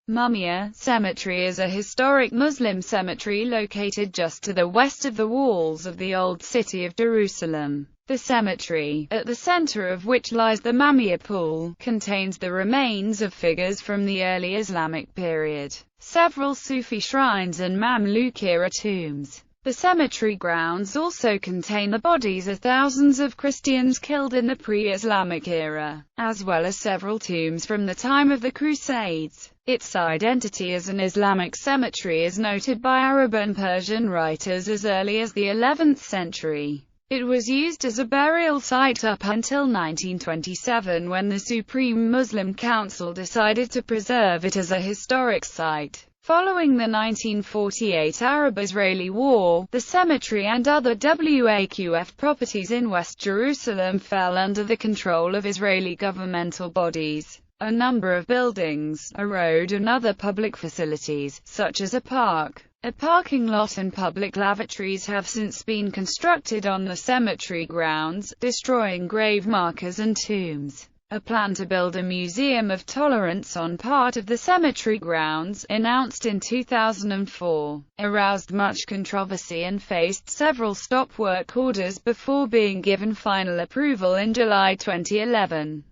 Mamilla Cemetery is a historic Muslim cemetery located just to the west of the walls of the Old City of Jerusalem. The cemetery, at the center of which lies the Mamilla Pool, contains the remains of figures from the early Islamic period, several Sufi shrines and Mamluk-era tombs. The cemetery grounds also contain the bodies of thousands of Christians killed in the pre-Islamic era, as well as several tombs from the time of the Crusades. Its identity as an Islamic cemetery is noted by Arab and Persian writers as early as the 11th century. It was used as a burial site up until 1927, when the Supreme Muslim Council decided to preserve it as a historic site. Following the 1948 Arab-Israeli War, the cemetery and other Waqf properties in West Jerusalem fell under the control of Israeli governmental bodies. A number of buildings, a road and other public facilities, such as a park, a parking lot and public lavatories have since been constructed on the cemetery grounds, destroying grave markers and tombs. A plan to build a museum of tolerance on part of the cemetery grounds, announced in 2004, aroused much controversy and faced several stop work orders before being given final approval in July 2011.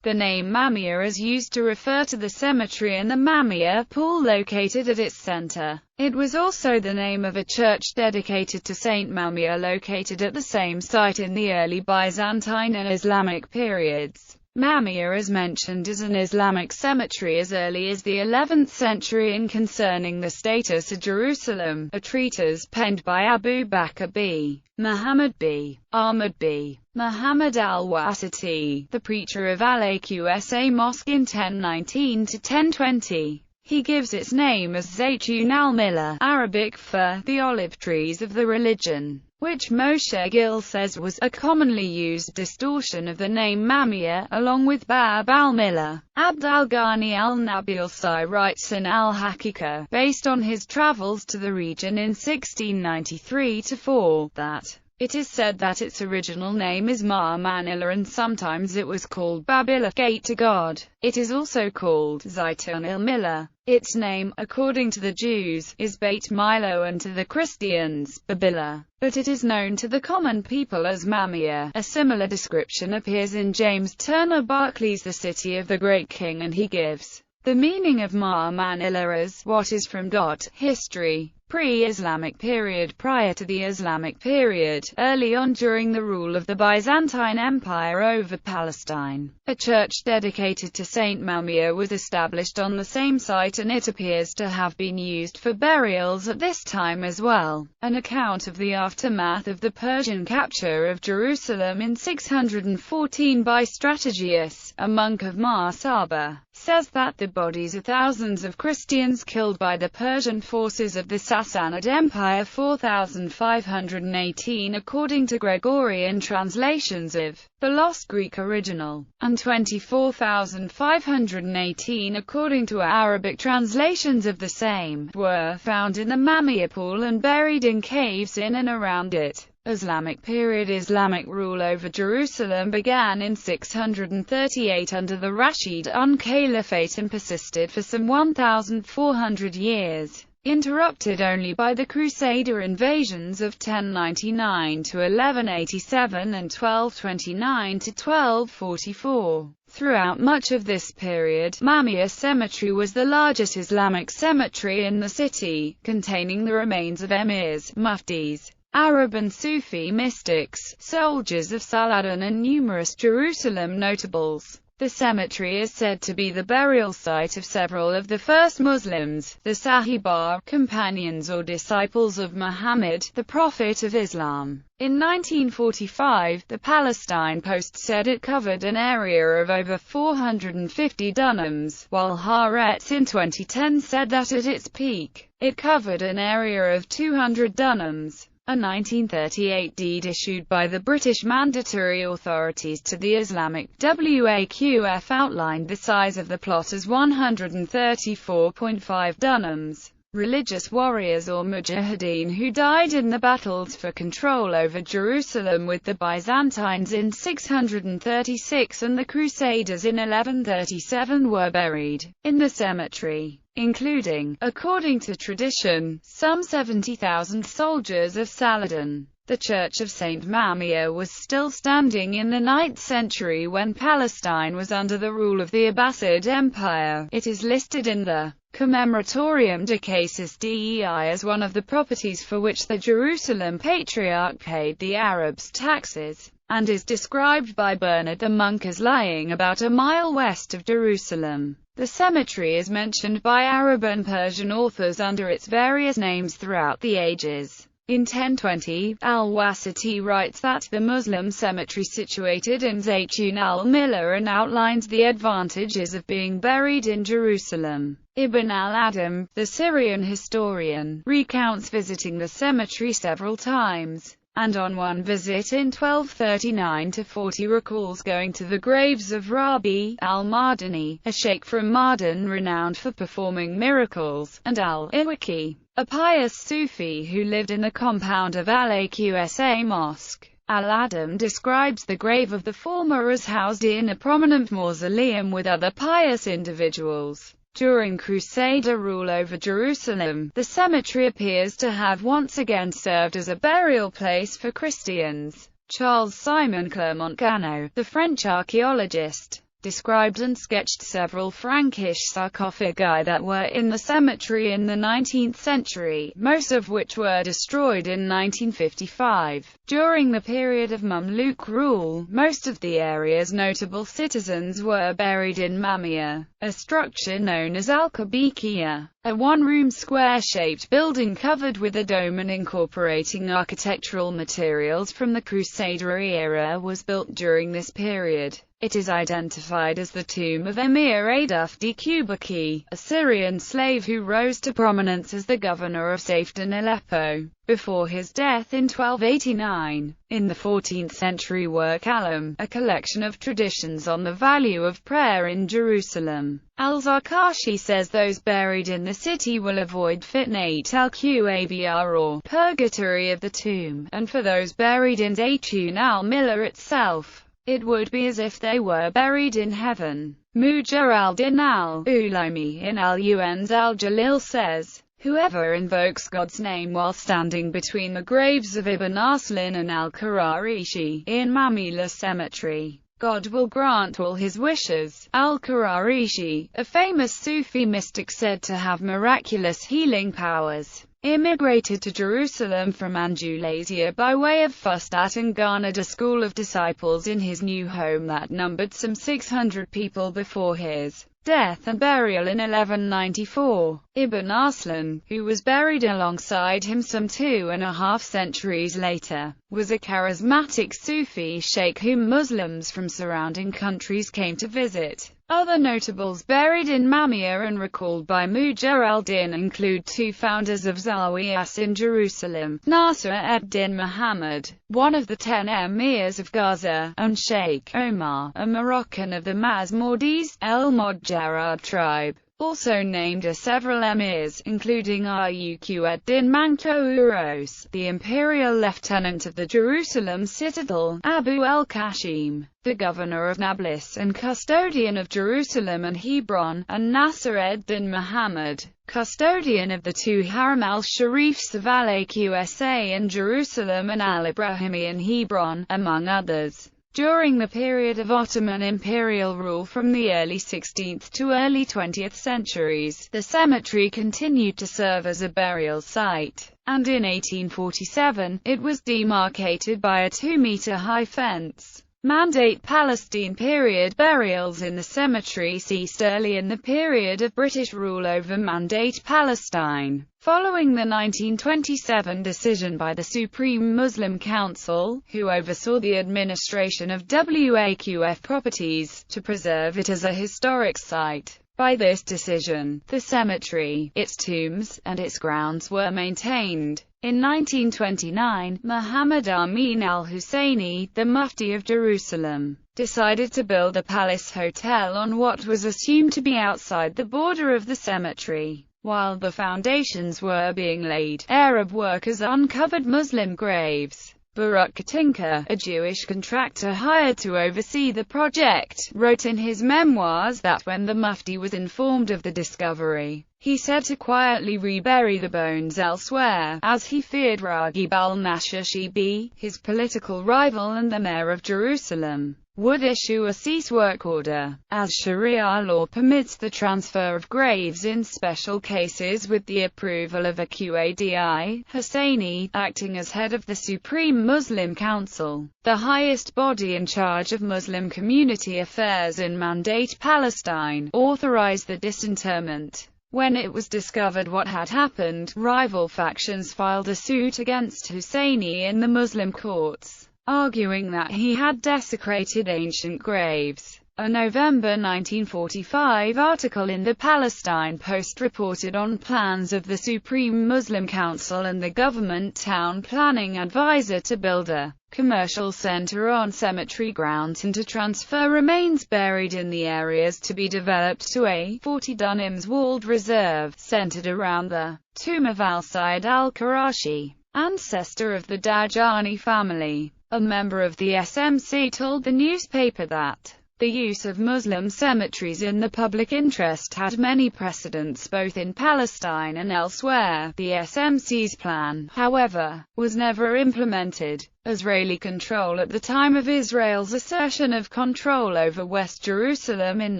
The name Mamilla is used to refer to the cemetery and the Mamilla Pool located at its center. It was also the name of a church dedicated to Saint Mamilla located at the same site in the early Byzantine and Islamic periods. Mamilla is mentioned as an Islamic cemetery as early as the 11th century in Concerning the Status of Jerusalem, a treatise penned by Abu Bakr b. Muhammad b. Ahmad b. Muhammad al-Wasiti, the preacher of Al-Aqsa Mosque in 1019–1020. He gives its name as Zaytun al-Millah, Arabic for the olive trees of the religion, which Moshe Gil says was a commonly used distortion of the name Mamilla, along with Bab al-Millah. Abd al-Ghani al-Nabilsi writes in al-Haqiqa, based on his travels to the region in 1693–4, that it is said that its original name is Mamilla and sometimes it was called Babila, Gate to God. It is also called Zaytun al-Millah. Its name, according to the Jews, is Beit Milo and to the Christians, Babila. But it is known to the common people as Mamilla. A similar description appears in James Turner Barclay's The City of the Great King, and he gives the meaning of Mamilla as what is from history. Pre-Islamic period. Prior to the Islamic period, early on during the rule of the Byzantine Empire over Palestine, a church dedicated to Saint Mamilla was established on the same site, and it appears to have been used for burials at this time as well. An account of the aftermath of the Persian capture of Jerusalem in 614 by Strategius, a monk of Marsaba, says that the bodies of thousands of Christians killed by the Persian forces of the Sassanid Empire 4518 according to Gregorian translations of the Lost Greek original, and 24,518 according to Arabic translations of the same, were found in the Mamilla Pool and buried in caves in and around it. Islamic period. Islamic rule over Jerusalem began in 638 under the Rashidun Caliphate and persisted for some 1,400 years, interrupted only by the Crusader invasions of 1099–1187 and 1229–1244. Throughout much of this period, Mamilla Cemetery was the largest Islamic cemetery in the city, containing the remains of emirs, muftis, Arab and Sufi mystics, soldiers of Saladin and numerous Jerusalem notables. The cemetery is said to be the burial site of several of the first Muslims, the Sahaba, companions or disciples of Muhammad, the Prophet of Islam. In 1945, the Palestine Post said it covered an area of over 450 dunams, while Haaretz in 2010 said that at its peak, it covered an area of 200 dunams. A 1938 deed issued by the British Mandatory Authorities to the Islamic Waqf outlined the size of the plot as 134.5 dunams. religious warriors or mujahideen who died in the battles for control over Jerusalem with the Byzantines in 636 and the Crusaders in 1137 were buried in the cemetery, including, according to tradition, some 70,000 soldiers of Saladin. The Church of St. Mamilla was still standing in the 9th century when Palestine was under the rule of the Abbasid Empire. It is listed in the Commemoratorium de Casus Dei as one of the properties for which the Jerusalem Patriarch paid the Arabs taxes, and is described by Bernard the monk as lying about a mile west of Jerusalem. The cemetery is mentioned by Arab and Persian authors under its various names throughout the ages. In 1020, al-Wasiti writes that the Muslim cemetery situated in Zaytun al-Milla and outlines the advantages of being buried in Jerusalem. Ibn al-Adam, the Syrian historian, recounts visiting the cemetery several times, and on one visit in 1239-40 recalls going to the graves of Rabi al-Madani, a sheikh from Mardan renowned for performing miracles, and al-Iwaki, a pious Sufi who lived in the compound of Al-Aqsa Mosque. Al-Adam describes the grave of the former as housed in a prominent mausoleum with other pious individuals. During Crusader rule over Jerusalem, the cemetery appears to have once again served as a burial place for Christians. Charles-Simon Clermont-Ganneau, the French archaeologist, described and sketched several Frankish sarcophagi that were in the cemetery in the 19th century, most of which were destroyed in 1955. During the period of Mamluk rule, most of the area's notable citizens were buried in Mamilla, a structure known as Al-Kabikia, a one-room square-shaped building covered with a dome and incorporating architectural materials from the Crusader era was built during this period. It is identified as the tomb of Emir Aduf d-Kubaki, a Syrian slave who rose to prominence as the governor of Safed in Aleppo, before his death in 1289. In the 14th century work Alam, a collection of traditions on the value of prayer in Jerusalem, Al-Zarkashi says those buried in the city will avoid fitnat al-Qabr or purgatory of the tomb, and for those buried in Zaytun al-Milla itself, it would be as if they were buried in heaven. Mujar al-Din al-Ulaimi in al-Uns al-Jalil says, whoever invokes God's name while standing between the graves of Ibn Arslan and al-Qararishi in Mamilla Cemetery, God will grant all his wishes. Al-Qararishi, a famous Sufi mystic said to have miraculous healing powers, immigrated to Jerusalem from Andalusia by way of Fustat and garnered a school of disciples in his new home that numbered some 600 people before his death and burial in 1194. Ibn Arslan, who was buried alongside him some 2.5 centuries later, was a charismatic Sufi sheikh whom Muslims from surrounding countries came to visit. Other notables buried in Mamilla and recalled by Mujar al-Din include two founders of Zawiyas in Jerusalem, Nasr ed-Din Muhammad, one of the 10 emirs of Gaza, and Sheikh Omar, a Moroccan of the Mazmordis, el-Modjarad tribe. Also named are several emirs, including Ayuq ed-Din Manko-Uros, the imperial lieutenant of the Jerusalem citadel, Abu el-Kashim, the governor of Nablus and custodian of Jerusalem and Hebron, and Nasr ed-Din Muhammad, custodian of the two Haram al-Sharifs of Al-Aqsa in Jerusalem and al-Ibrahimi in Hebron, among others. During the period of Ottoman imperial rule from the early 16th to early 20th centuries, the cemetery continued to serve as a burial site, and in 1847, it was demarcated by a 2-meter-high fence. Mandate Palestine period burials in the cemetery ceased early in the period of British rule over Mandate Palestine, following the 1927 decision by the Supreme Muslim Council, who oversaw the administration of Waqf properties, to preserve it as a historic site. By this decision, the cemetery, its tombs, and its grounds were maintained. In 1929, Muhammad Amin al-Husseini, the Mufti of Jerusalem, decided to build a palace hotel on what was assumed to be outside the border of the cemetery. While the foundations were being laid, Arab workers uncovered Muslim graves. Baruch Katinka, a Jewish contractor hired to oversee the project, wrote in his memoirs that when the Mufti was informed of the discovery, he said to quietly rebury the bones elsewhere, as he feared Raghib al-Nashashibi, his political rival and the mayor of Jerusalem, would issue a cease-work order, as Sharia law permits the transfer of graves in special cases with the approval of a Qadi Husseini, acting as head of the Supreme Muslim Council, the highest body in charge of Muslim community affairs in Mandate Palestine, authorized the disinterment. When it was discovered what had happened, rival factions filed a suit against Husseini in the Muslim courts, arguing that he had desecrated ancient graves. A November 1945 article in the Palestine Post reported on plans of the Supreme Muslim Council and the government town planning advisor to build a commercial center on cemetery grounds and to transfer remains buried in the areas to be developed to a 40 dunams walled reserve, centered around the tomb of al-Sayyid al-Qurashi, ancestor of the Dajani family. A member of the SMC told the newspaper that the use of Muslim cemeteries in the public interest had many precedents both in Palestine and elsewhere. The SMC's plan, however, was never implemented. Israeli control at the time of Israel's assertion of control over West Jerusalem in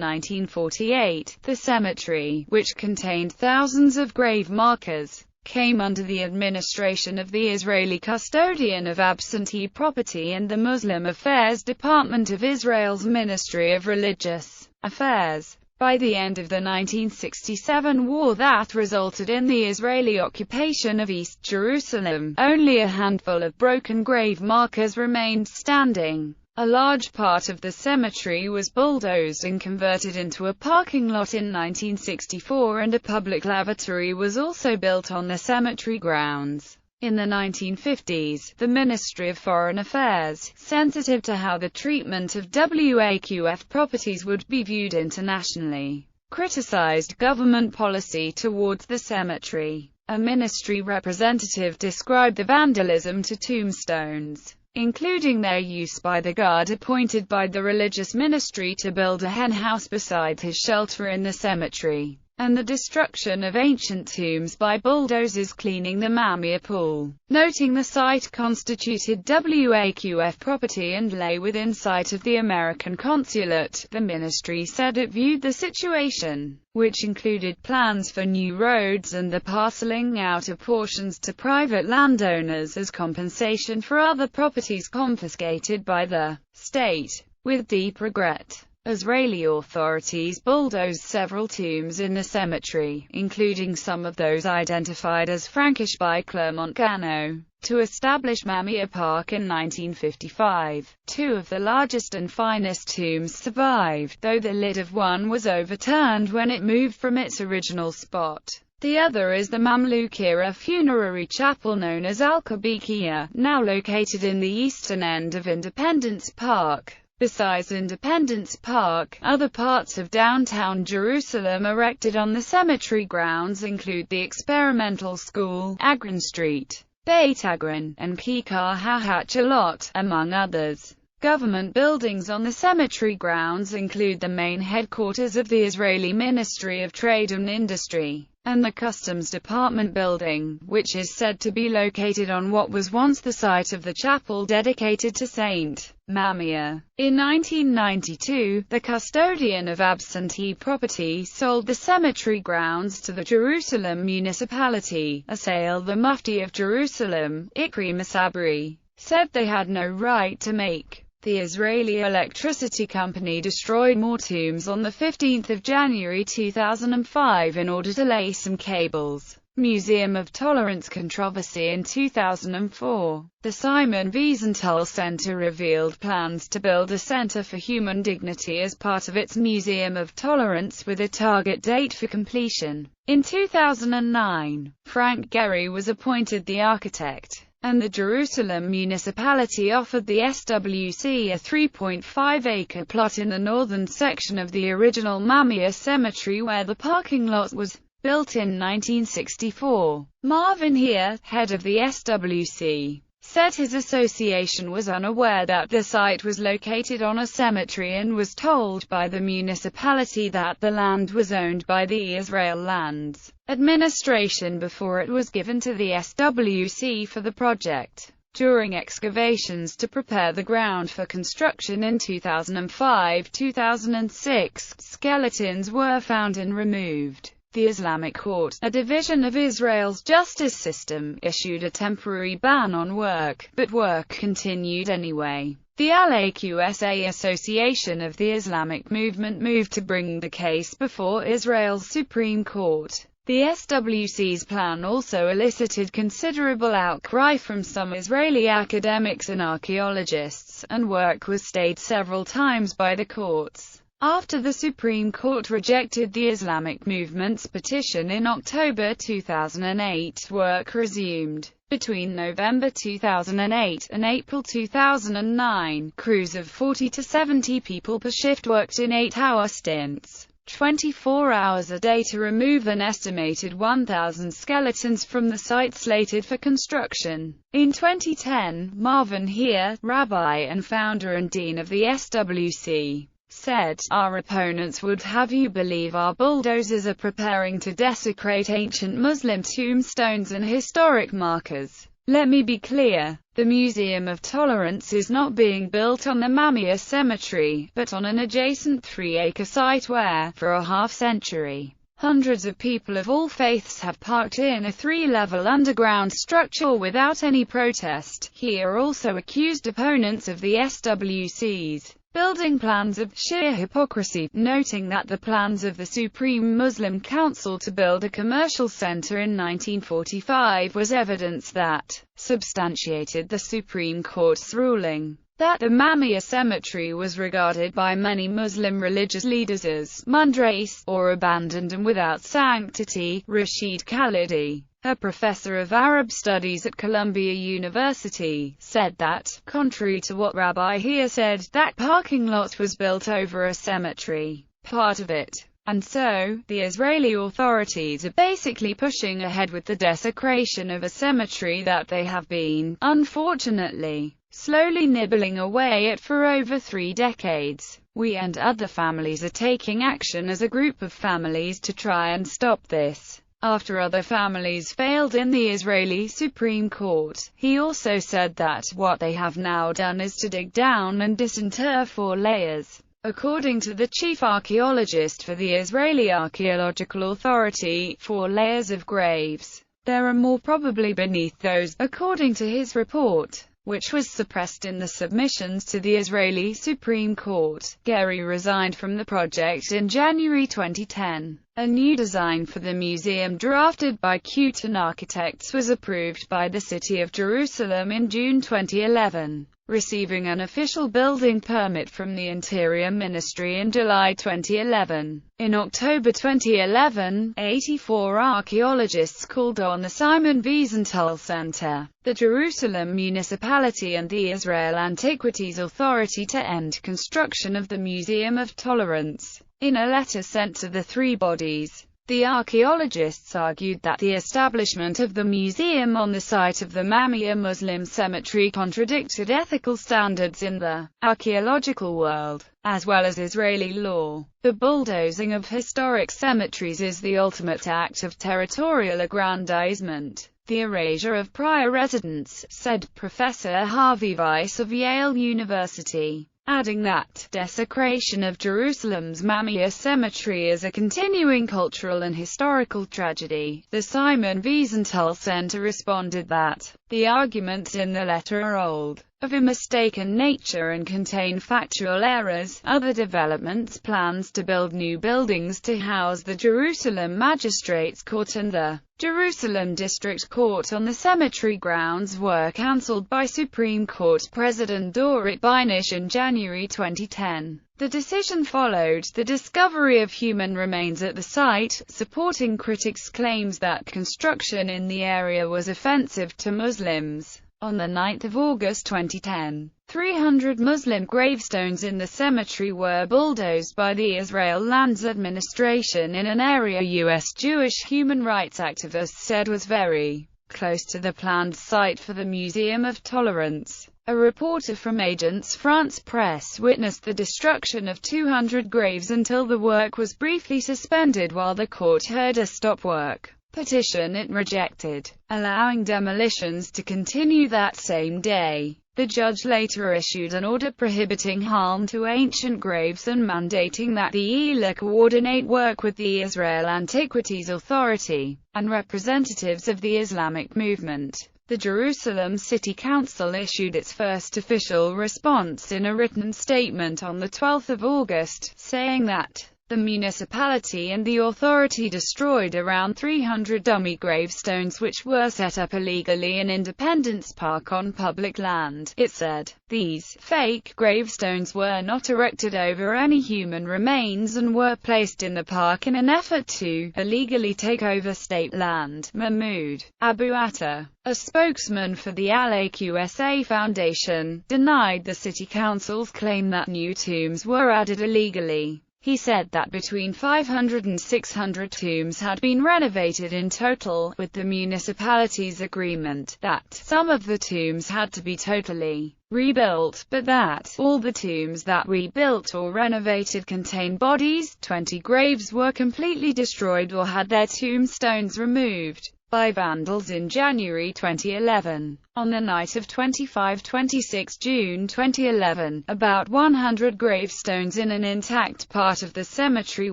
1948, the cemetery, which contained thousands of grave markers, came under the administration of the Israeli custodian of absentee property and the Muslim Affairs Department of Israel's Ministry of Religious Affairs. By the end of the 1967 war that resulted in the Israeli occupation of East Jerusalem, only a handful of broken grave markers remained standing. A large part of the cemetery was bulldozed and converted into a parking lot in 1964, and a public lavatory was also built on the cemetery grounds. In the 1950s, the Ministry of Foreign Affairs, sensitive to how the treatment of Waqf properties would be viewed internationally, criticized government policy towards the cemetery. A ministry representative described the vandalism to tombstones, including their use by the guard appointed by the religious ministry to build a hen house beside his shelter in the cemetery, and the destruction of ancient tombs by bulldozers cleaning the Mamilla pool, noting the site constituted Waqf property and lay within sight of the American consulate. The ministry said it viewed the situation, which included plans for new roads and the parceling out of portions to private landowners, as compensation for other properties confiscated by the state. With deep regret, Israeli authorities bulldozed several tombs in the cemetery, including some of those identified as Frankish by Clermont Ganneau, to establish Mamilla Park in 1955. Two of the largest and finest tombs survived, though the lid of one was overturned when it moved from its original spot. The other is the Mamluk-era funerary chapel known as Al-Kabikiya, now located in the eastern end of Independence Park. Besides Independence Park, other parts of downtown Jerusalem erected on the cemetery grounds include the Experimental School, Agron Street, Beit Agron, and Kikar HaHachalot, among others. Government buildings on the cemetery grounds include the main headquarters of the Israeli Ministry of Trade and Industry, and the Customs Department building, which is said to be located on what was once the site of the chapel dedicated to Saint Mamilla. In 1992, the custodian of absentee property sold the cemetery grounds to the Jerusalem municipality, a sale the Mufti of Jerusalem, Ikri Masabri, said they had no right to make. The Israeli Electricity Company destroyed more tombs on 15 January 2005 in order to lay some cables. Museum of Tolerance controversy in 2004. The Simon Wiesenthal Center revealed plans to build a center for human dignity as part of its Museum of Tolerance, with a target date for completion in 2009. Frank Gehry was appointed the architect, and the Jerusalem municipality offered the SWC a 3.5-acre plot in the northern section of the original Mamilla Cemetery where the parking lot was. Built in 1964, Marvin Here, head of the SWC, said his association was unaware that the site was located on a cemetery and was told by the municipality that the land was owned by the Israel Lands Administration before it was given to the SWC for the project. During excavations to prepare the ground for construction in 2005-2006, skeletons were found and removed. The Islamic Court, a division of Israel's justice system, issued a temporary ban on work, but work continued anyway. The Al-Aqsa Association of the Islamic Movement moved to bring the case before Israel's Supreme Court. The SWC's plan also elicited considerable outcry from some Israeli academics and archaeologists, and work was stayed several times by the courts. After the Supreme Court rejected the Islamic movement's petition in October 2008, work resumed. Between November 2008 and April 2009, crews of 40 to 70 people per shift worked in 8-hour stints, 24 hours a day to remove an estimated 1,000 skeletons from the site slated for construction. In 2010, Marvin Here, rabbi and founder and dean of the SWC, said, "Our opponents would have you believe our bulldozers are preparing to desecrate ancient Muslim tombstones and historic markers. Let me be clear, the Museum of Tolerance is not being built on the Mamilla Cemetery, but on an adjacent 3-acre site where, for a half-century, hundreds of people of all faiths have parked in a 3-level underground structure without any protest." Here also accused opponents of the SWC's building plans of sheer hypocrisy, noting that the plans of the Supreme Muslim Council to build a commercial center in 1945 was evidence that substantiated the Supreme Court's ruling that the Mamilla Cemetery was regarded by many Muslim religious leaders as mundrace, or abandoned and without sanctity. Rashid Khalidi, a professor of Arab studies at Columbia University, said that, contrary to what Rabbi Here said, that parking lot was built over a cemetery, part of it. And so, the Israeli authorities are basically pushing ahead with the desecration of a cemetery that they have been, unfortunately, slowly nibbling away at for over 3 decades. We and other families are taking action as a group of families to try and stop this. After other families failed in the Israeli Supreme Court, he also said that what they have now done is to dig down and disinter 4 layers. According to the chief archaeologist for the Israeli Archaeological Authority, 4 layers of graves. There are more probably beneath those, according to his report, which was suppressed in the submissions to the Israeli Supreme Court. Gary resigned from the project in January 2010. A new design for the museum drafted by Kutan Architects was approved by the City of Jerusalem in June 2011, receiving an official building permit from the Interior Ministry in July 2011. In October 2011, 84 archaeologists called on the Simon Wiesenthal Center, the Jerusalem Municipality and the Israel Antiquities Authority to end construction of the Museum of Tolerance. In a letter sent to the 3 bodies, the archaeologists argued that the establishment of the museum on the site of the Mamilla Muslim Cemetery contradicted ethical standards in the archaeological world, as well as Israeli law. The bulldozing of historic cemeteries is the ultimate act of territorial aggrandizement, the erasure of prior residents, said Professor Harvey Weiss of Yale University, adding that desecration of Jerusalem's Mamilla Cemetery is a continuing cultural and historical tragedy. The Simon Wiesenthal Center responded that the arguments in the letter are old, of a mistaken nature and contain factual errors. Other developments, plans to build new buildings to house the Jerusalem Magistrates Court and the Jerusalem District Court on the cemetery grounds were cancelled by Supreme Court President Dorit Beinish in January 2010. The decision followed the discovery of human remains at the site, supporting critics' claims that construction in the area was offensive to Muslims. On 9 August 2010, 300 Muslim gravestones in the cemetery were bulldozed by the Israel Lands Administration in an area U.S. Jewish human rights activists said was very close to the planned site for the Museum of Tolerance. A reporter from Agence France Presse witnessed the destruction of 200 graves until the work was briefly suspended while the court heard a stop-work petition it rejected, allowing demolitions to continue that same day. The judge later issued an order prohibiting harm to ancient graves and mandating that the ELA coordinate work with the Israel Antiquities Authority and representatives of the Islamic movement. The Jerusalem City Council issued its first official response in a written statement on 12 August, saying that the municipality and the authority destroyed around 300 dummy gravestones which were set up illegally in Independence Park on public land. It said, these fake gravestones were not erected over any human remains and were placed in the park in an effort to illegally take over state land. Mahmoud Abu Atta, a spokesman for the Al-Aqsa Foundation, denied the city council's claim that new tombs were added illegally. He said that between 500 and 600 tombs had been renovated in total, with the municipality's agreement that some of the tombs had to be totally rebuilt, but that all the tombs that we built or renovated contain bodies. 20 graves were completely destroyed or had their tombstones removed by vandals in January 2011. On the night of 25-26 June 2011, about 100 gravestones in an intact part of the cemetery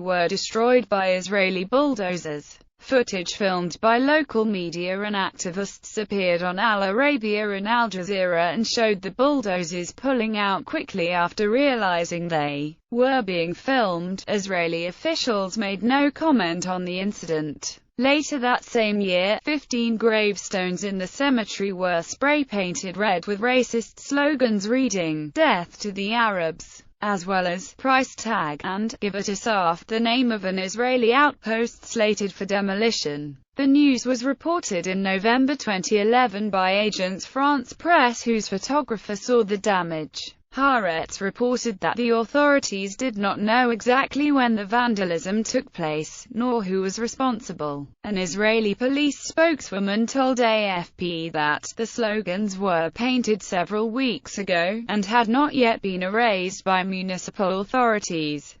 were destroyed by Israeli bulldozers. Footage filmed by local media and activists appeared on Al Arabiya and Al Jazeera and showed the bulldozers pulling out quickly after realizing they were being filmed. Israeli officials made no comment on the incident. Later that same year, 15 gravestones in the cemetery were spray-painted red with racist slogans reading, "Death to the Arabs," as well as "Price Tag" and "Give it Asaf," the name of an Israeli outpost slated for demolition. The news was reported in November 2011 by Agence France Presse, whose photographer saw the damage. Haaretz reported that the authorities did not know exactly when the vandalism took place, nor who was responsible. An Israeli police spokeswoman told AFP that the slogans were painted several weeks ago, and had not yet been erased by municipal authorities.